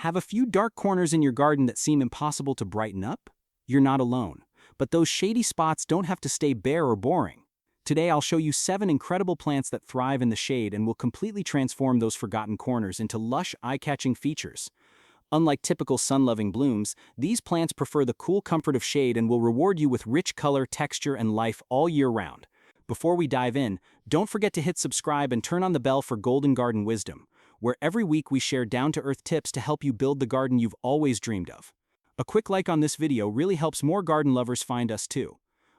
Have a few dark corners in your garden that seem impossible to brighten up? You're not alone. But those shady spots don't have to stay bare or boring. Today I'll show you 7 incredible plants that thrive in the shade and will completely transform those forgotten corners into lush, eye-catching features. Unlike typical sun-loving blooms, these plants prefer the cool comfort of shade and will reward you with rich color, texture, and life all year round. Before we dive in, don't forget to hit subscribe and turn on the bell for Golden Garden Wisdom, where every week we share down-to-earth tips to help you build the garden you've always dreamed of. A quick like on this video really helps more garden lovers find us too.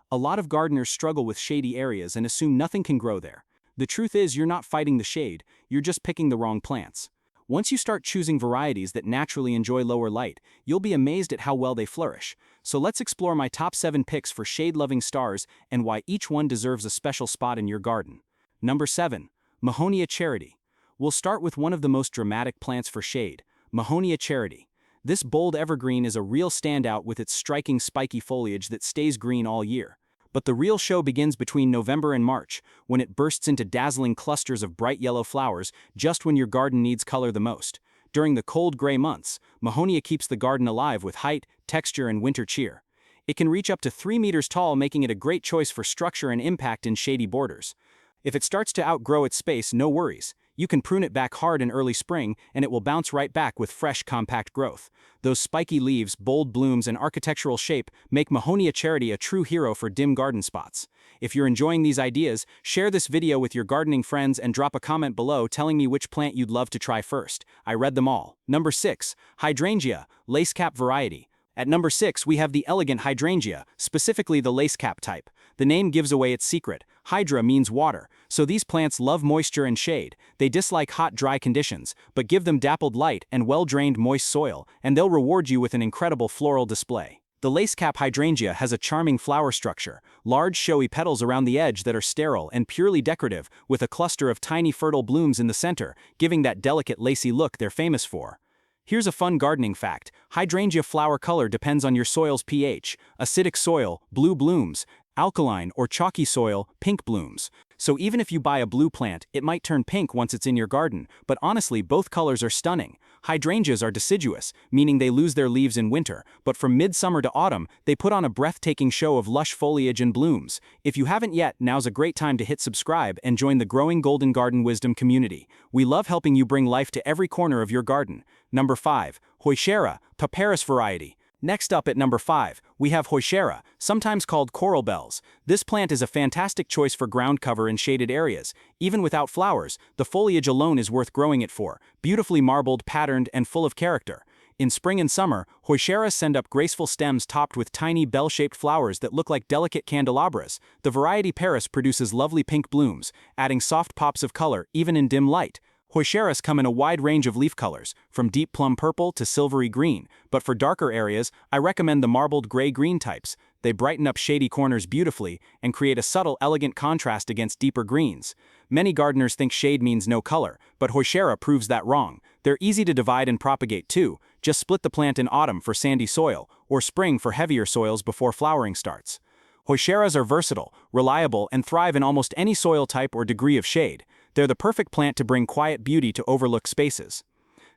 A lot of gardeners struggle with shady areas and assume nothing can grow there. The truth is you're not fighting the shade, you're just picking the wrong plants. Once you start choosing varieties that naturally enjoy lower light, you'll be amazed at how well they flourish. So let's explore my top 7 picks for shade-loving stars and why each one deserves a special spot in your garden. Number 7. Mahonia Charity. We'll start with one of the most dramatic plants for shade, Mahonia Charity. This bold evergreen is a real standout with its striking spiky foliage that stays green all year. But the real show begins between November and March, when it bursts into dazzling clusters of bright yellow flowers just when your garden needs color the most. During the cold gray months, Mahonia keeps the garden alive with height, texture, and winter cheer. It can reach up to 3 meters tall, making it a great choice for structure and impact in shady borders. If it starts to outgrow its space, no worries. You can prune it back hard in early spring, and it will bounce right back with fresh, compact growth. Those spiky leaves, bold blooms, and architectural shape make Mahonia Charity a true hero for dim garden spots. If you're enjoying these ideas, share this video with your gardening friends and drop a comment below telling me which plant you'd love to try first. I read them all. Number 6. Hydrangea, Lacecap variety. At number 6 we have the elegant hydrangea, specifically the lacecap type. The name gives away its secret. Hydra means water, so these plants love moisture and shade. They dislike hot, dry conditions, but give them dappled light and well-drained moist soil, and they'll reward you with an incredible floral display. The lacecap hydrangea has a charming flower structure, large showy petals around the edge that are sterile and purely decorative, with a cluster of tiny fertile blooms in the center, giving that delicate lacy look they're famous for. Here's a fun gardening fact. Hydrangea flower color depends on your soil's pH. Acidic soil, blue blooms. Alkaline or chalky soil, pink blooms. So even if you buy a blue plant, it might turn pink once it's in your garden, but honestly both colors are stunning. Hydrangeas are deciduous, meaning they lose their leaves in winter, but from midsummer to autumn, they put on a breathtaking show of lush foliage and blooms. If you haven't yet, now's a great time to hit subscribe and join the growing Golden Garden Wisdom community. We love helping you bring life to every corner of your garden. Number 5. Heuchera, Papyrus variety. Next up at number 5, we have Heuchera, sometimes called coral bells. This plant is a fantastic choice for ground cover in shaded areas. Even without flowers, the foliage alone is worth growing it for, beautifully marbled, patterned, and full of character. In spring and summer, Heucheras send up graceful stems topped with tiny bell-shaped flowers that look like delicate candelabras. The variety Paris produces lovely pink blooms, adding soft pops of color even in dim light. Heucheras come in a wide range of leaf colors, from deep plum purple to silvery green, but for darker areas, I recommend the marbled gray-green types. They brighten up shady corners beautifully and create a subtle, elegant contrast against deeper greens. Many gardeners think shade means no color, but Heuchera proves that wrong. They're easy to divide and propagate too. Just split the plant in autumn for sandy soil, or spring for heavier soils before flowering starts. Heucheras are versatile, reliable, and thrive in almost any soil type or degree of shade. They're the perfect plant to bring quiet beauty to overlooked spaces.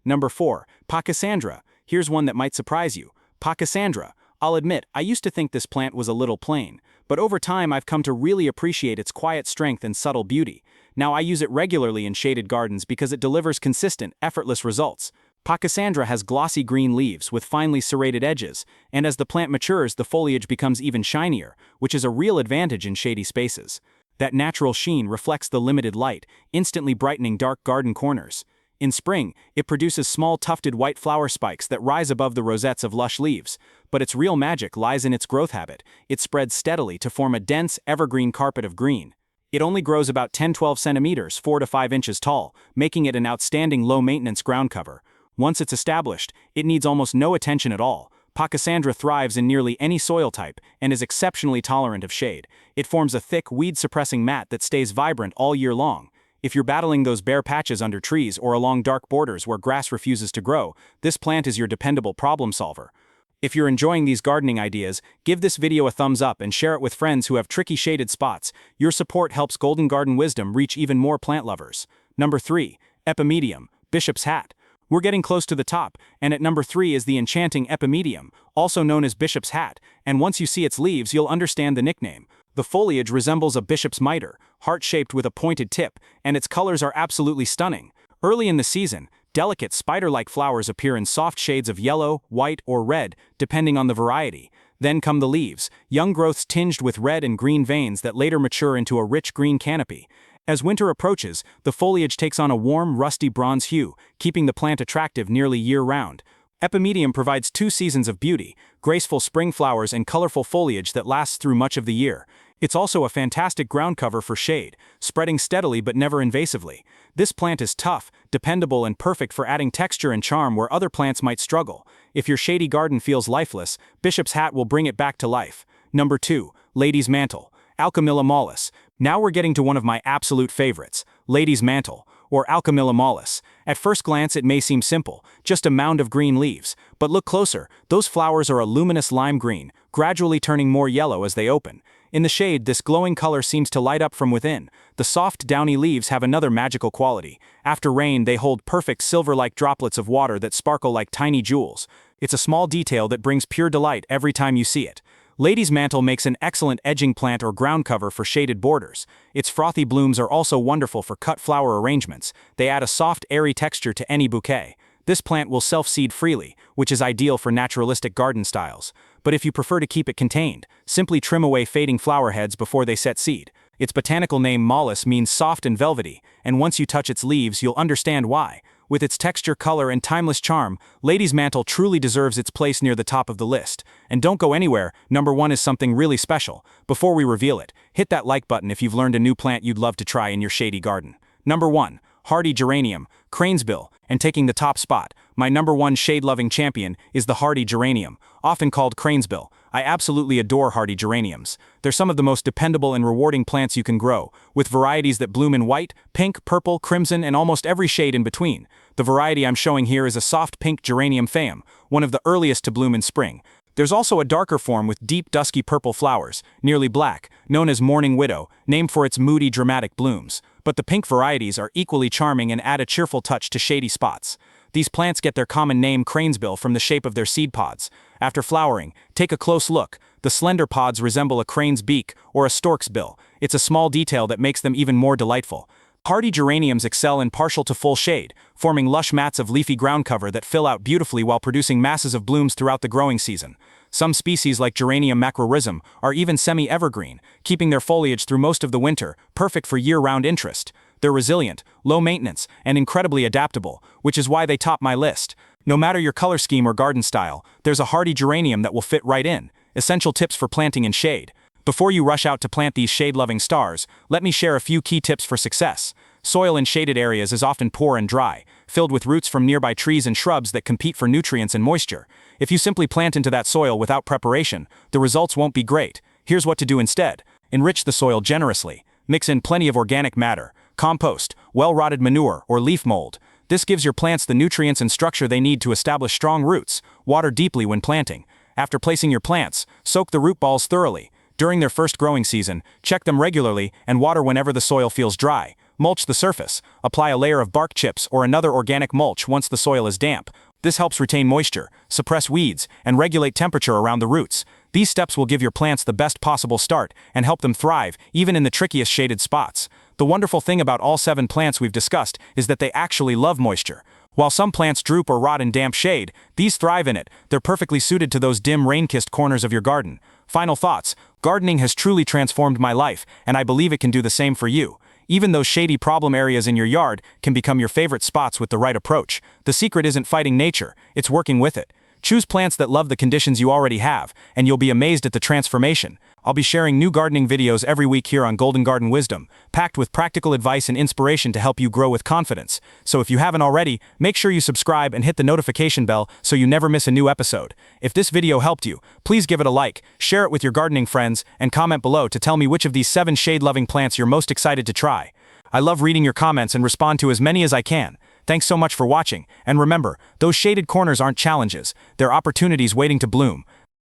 Number 4. Pachysandra. Here's one that might surprise you. Pachysandra. I'll admit, I used to think this plant was a little plain, but over time I've come to really appreciate its quiet strength and subtle beauty. Now I use it regularly in shaded gardens because it delivers consistent, effortless results. Pachysandra has glossy green leaves with finely serrated edges, and as the plant matures the foliage becomes even shinier, which is a real advantage in shady spaces. That natural sheen reflects the limited light, instantly brightening dark garden corners. In spring, it produces small tufted white flower spikes that rise above the rosettes of lush leaves. But its real magic lies in its growth habit. It spreads steadily to form a dense, evergreen carpet of green. It only grows about 10–12 centimeters, 4 to 5 inches tall, making it an outstanding low-maintenance ground cover. Once it's established, it needs almost no attention at all. Pachysandra thrives in nearly any soil type and is exceptionally tolerant of shade. It forms a thick, weed-suppressing mat that stays vibrant all year long. If you're battling those bare patches under trees or along dark borders where grass refuses to grow, this plant is your dependable problem solver. If you're enjoying these gardening ideas, give this video a thumbs up and share it with friends who have tricky shaded spots. Your support helps Golden Garden Wisdom reach even more plant lovers. Number 3. Epimedium, Bishop's Hat. We're getting close to the top, and at number 3 is the enchanting epimedium, also known as bishop's hat, and once you see its leaves you'll understand the nickname. The foliage resembles a bishop's mitre, heart-shaped with a pointed tip, and its colors are absolutely stunning. Early in the season, delicate spider-like flowers appear in soft shades of yellow, white, or red, depending on the variety. Then come the leaves, young growths tinged with red and green veins that later mature into a rich green canopy. As winter approaches, the foliage takes on a warm, rusty bronze hue, keeping the plant attractive nearly year-round. Epimedium provides 2 seasons of beauty, graceful spring flowers and colorful foliage that lasts through much of the year. It's also a fantastic ground cover for shade, spreading steadily but never invasively. This plant is tough, dependable and perfect for adding texture and charm where other plants might struggle. If your shady garden feels lifeless, Bishop's Hat will bring it back to life. Number 2. Lady's Mantle. Alchemilla mollis. Now we're getting to one of my absolute favorites, Lady's Mantle, or Alchemilla mollis. At first glance it may seem simple, just a mound of green leaves, but look closer, those flowers are a luminous lime green, gradually turning more yellow as they open. In the shade, this glowing color seems to light up from within. The soft, downy leaves have another magical quality. After rain, they hold perfect silver-like droplets of water that sparkle like tiny jewels. It's a small detail that brings pure delight every time you see it. Lady's Mantle makes an excellent edging plant or ground cover for shaded borders. Its frothy blooms are also wonderful for cut flower arrangements. They add a soft, airy texture to any bouquet. This plant will self-seed freely, which is ideal for naturalistic garden styles. But if you prefer to keep it contained, simply trim away fading flower heads before they set seed. Its botanical name mollis means soft and velvety, and once you touch its leaves you'll understand why. With its texture, color, and timeless charm, Lady's Mantle truly deserves its place near the top of the list. And don't go anywhere, number 1 is something really special. Before we reveal it, hit that like button if you've learned a new plant you'd love to try in your shady garden. Number 1. Hardy Geranium, Cranesbill, and taking the top spot, my number 1 shade-loving champion is the Hardy Geranium, often called Cranesbill. I absolutely adore Hardy Geraniums. They're some of the most dependable and rewarding plants you can grow, with varieties that bloom in white, pink, purple, crimson, and almost every shade in between. The variety I'm showing here is a soft pink Geranium phaeum, one of the earliest to bloom in spring. There's also a darker form with deep dusky purple flowers, nearly black, known as Morning Widow, named for its moody, dramatic blooms. But the pink varieties are equally charming and add a cheerful touch to shady spots. These plants get their common name cranesbill from the shape of their seed pods. After flowering, take a close look. The slender pods resemble a crane's beak or a stork's bill. It's a small detail that makes them even more delightful. Hardy geraniums excel in partial to full shade, forming lush mats of leafy ground cover that fill out beautifully while producing masses of blooms throughout the growing season. Some species like Geranium macrorhizum are even semi-evergreen, keeping their foliage through most of the winter, perfect for year-round interest. They're resilient, low maintenance, and incredibly adaptable, which is why they top my list. No matter your color scheme or garden style, there's a hardy geranium that will fit right in. Essential tips for planting in shade. Before you rush out to plant these shade-loving stars, let me share a few key tips for success. Soil in shaded areas is often poor and dry, filled with roots from nearby trees and shrubs that compete for nutrients and moisture. If you simply plant into that soil without preparation, the results won't be great. Here's what to do instead. Enrich the soil generously. Mix in plenty of organic matter, compost, well-rotted manure, or leaf mold. This gives your plants the nutrients and structure they need to establish strong roots. Water deeply when planting. After placing your plants, soak the root balls thoroughly. During their first growing season, check them regularly and water whenever the soil feels dry. Mulch the surface. Apply a layer of bark chips or another organic mulch once the soil is damp. This helps retain moisture, suppress weeds, and regulate temperature around the roots. These steps will give your plants the best possible start and help them thrive even in the trickiest shaded spots. The wonderful thing about all 7 plants we've discussed is that they actually love moisture. While some plants droop or rot in damp shade, these thrive in it. They're perfectly suited to those dim rain-kissed corners of your garden. Final thoughts. Gardening has truly transformed my life, and I believe it can do the same for you. Even those shady problem areas in your yard can become your favorite spots with the right approach. The secret isn't fighting nature, it's working with it. Choose plants that love the conditions you already have, and you'll be amazed at the transformation. I'll be sharing new gardening videos every week here on Golden Garden Wisdom, packed with practical advice and inspiration to help you grow with confidence. So if you haven't already, make sure you subscribe and hit the notification bell so you never miss a new episode. If this video helped you, please give it a like, share it with your gardening friends, and comment below to tell me which of these 7 shade-loving plants you're most excited to try. I love reading your comments and respond to as many as I can. Thanks so much for watching, and remember, those shaded corners aren't challenges, they're opportunities waiting to bloom.